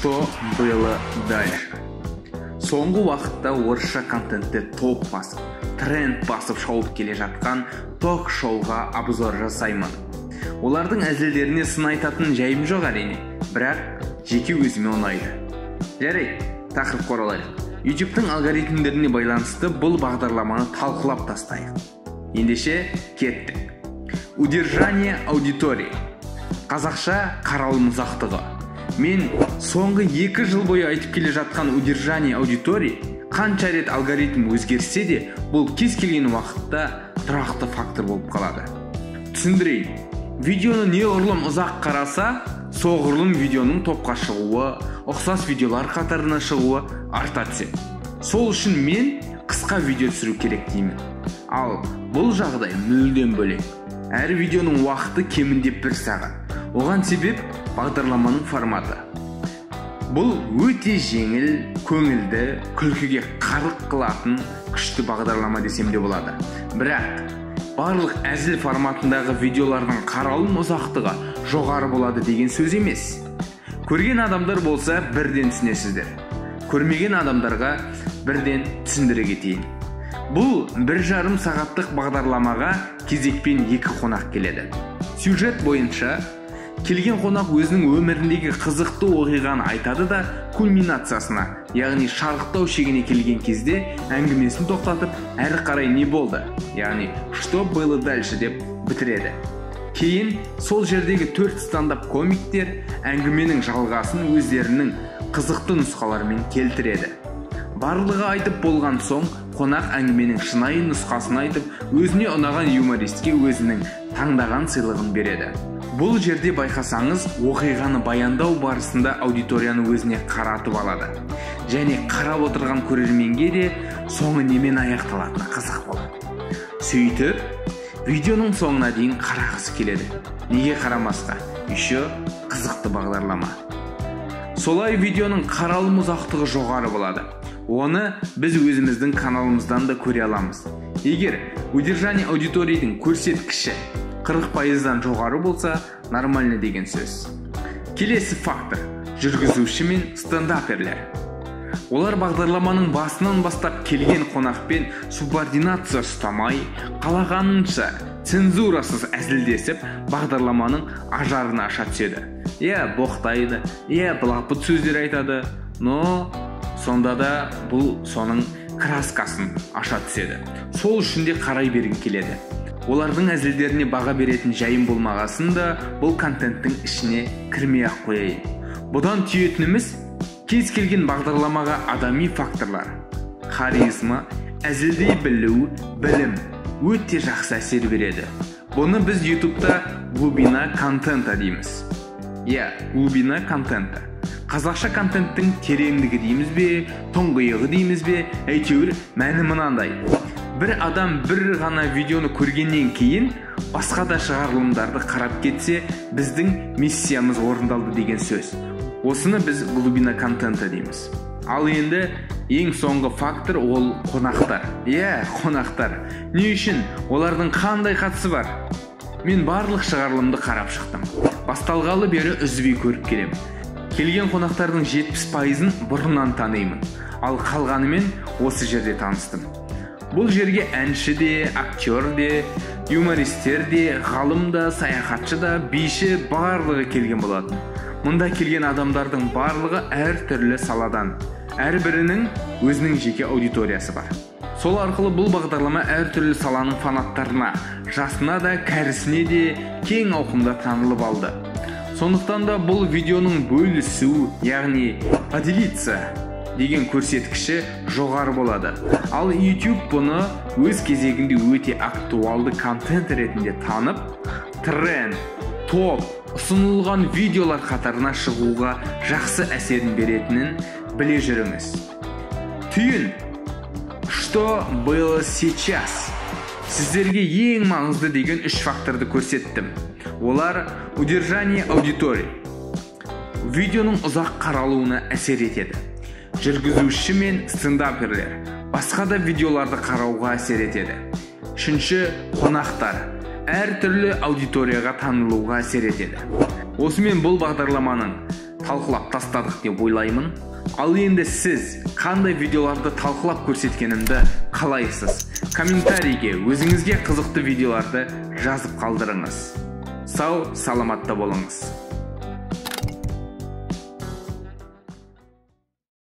Что было дальше? Соңғы уақытта орысша контентте топ басып, тренд басып шауып келе жатқан ток-шоуға обзор жасаймын. Олардың әзілдеріне сын айтатын жайым жоқ әрине, бірақ жеке өзіме ұнайды. Жарайды, тақырыпқа оралайық. YouTube-тың алгоритмдеріне байланысты бұл бағдарламаны талқылап тастайық. Ендеше кеттік. Удержание аудитории. Қазақша қаралым ұзақтығы. Мен соңғы 2 жыл бойы айтып келе жатқан удержание аудитории қанша рет алгоритм өзгерсе де, бұл кез келген уақытта тұрақты фактор болып қалады. Түсіндірейін. Видеоны неғұрлым ұзақ қараса, соғұрлым видеоның топқа шығуы, ұқсас видеолар қатарына шығуы арта түседі. Сол үшін мен қысқа видео түсіру керек деймін. Ал бұл жағдай мүлдем бөлек. Әр видеоның уақыты кемінде 1 сағат. Оған себеп бағдарламаның форматы. Бұл өте жеңіл, көңілді, күлкіге қарық қылатын күшті бағдарлама десем де болады. Бірақ барлық әзіл форматындағы видеолардың қаралым ұзақтығы жоғары болады деген сөз емес. Көрген адамдар болса бірден түсінесіздер. Көрмеген адамдарға бірден түсіндіре кетейін. Бұл 1,5 сағаттық бағдарламаға кезекпен 2 қонақ келеді. Сюжет бойынша келген қонақ өзінің өміріндегі қызықты оқиғаны айтады да кульминациясына, яғни шарықтау шегіне келген кезде әңгімесін тоқтатып, әрі қарай не болды, яғни что было дальше деп бітіреді. Кейін сол жердегі 4 стандап комиктер әңгіменің жалғасын өздерінің қызықты нұсқаларымен келтіреді. Барлығы айтып болған соң, қонақ әңгіменің шынайы нұсқасын айтып, өзіне ұнаған юмористке өзінің таңдаған сыйлығын береді. Бұл жерде байқасаңыз, оқиғаны баяндау барысында аудиторияны өзіне қаратып алады. Және қарап отырған көрерменге де соңы немен аяқталатыны қызық болады. Сөйтіп, видеоның соңына дейін қарағысы келеді. Неге қарамасқа? Еще қызықты бағдарлама. Солай видеоның қаралым ұзақтығы жоғары болады. Оны біз өзіміздің каналымыздан да көре аламыз. Егер удержание аудиторийдің көрсеткіші 40%-дан жоғары болса, нормальны деген сөз. Келесі фактор – жүргізуші мен стендаперлер. Олар бағдарламаның басынан бастап келген қонақпен субординация ұстамай, қалағанынша цензурасыз әзілдесіп, бағдарламаның ажарын аша түседі. Боқтайды, былапыт сөздер айтады, но сонда да бұл соның краскасын аша түседі. Сол үшін де қарай бергім келеді. Олардың әзілдеріне баға беретін жайым болмағасын да, бұл контенттің ішіне кірмей-ақ қояйын. Бұдан түйетініміз, кез келген бағдарламаға адами факторлар, харизма, әзілдей білу, білім өте жақсы әсер береді. Бұны біз YouTube-та глубина контента дейміз. Глубина контента. Қазақша контенттің тереңдігі дейміз бе, тұңғиығы дейміз бе, әйтеуір мәні мынандай. Бір адам бір ғана видеоны көргеннен кейін басқа да шығарылымдарды қарап кетсе, біздің миссиямыз орындалды деген сөз. Осыны біз глубина контента дейміз. Ал енді ең соңғы фактор ол қонақтар. Қонақтар. Не үшін? Олардың қандай қатысы бар? Мен барлық шығарылымды қарап шықтым. Басталғалы бері үзбей көріп келем. Келген қонақтардың 70%-ын бұрыннан танимын. Ал қалғанымен осы жерде таныстым. Бұл жерге әнші де, актер де, юмористер де, ғалым да, саяхатшы да, биші барлығы келген болатын. Мұнда келген адамдардың барлығы әр түрлі саладан, әрбірінің өзінің жеке аудиториясы бар. Сол арқылы бұл бағдарлама әр түрлі саланың фанаттарына, жасына да, кәрісіне де кең ауқымда танылып алды. Сондықтан да бұл видеоның бөлісу, яғни поделиться деген көрсеткіші жоғары болады. Ал YouTube бұны өз кезегінде өте актуалды контент ретінде танып, тренд, топ, ұсынылған видеолар қатарына шығуға жақсы әсерін беретінін біле жүріңіз. Түйін. Что было сейчас? Сіздерге ең маңызды деген 3 факторды көрсеттім. Олар удержание аудитории. Видеоның ұзақ қаралуына әсер етеді. Жүргізуші мен стендаперлер басқа да видеоларды қарауға әсер етеді. Үшінші, қонақтар әр түрлі аудиторияға танылуға әсер етеді. Осымен бұл бағдарламаның талқылап тастадық деп ойлаймын. Ал енді сіз қандай видеоларды талқылап көрсеткенімді қалайсыз? Комментарийге өзіңізге қызықты видеоларды жазып қалдырыңыз. Сау, саламатта болыңыз.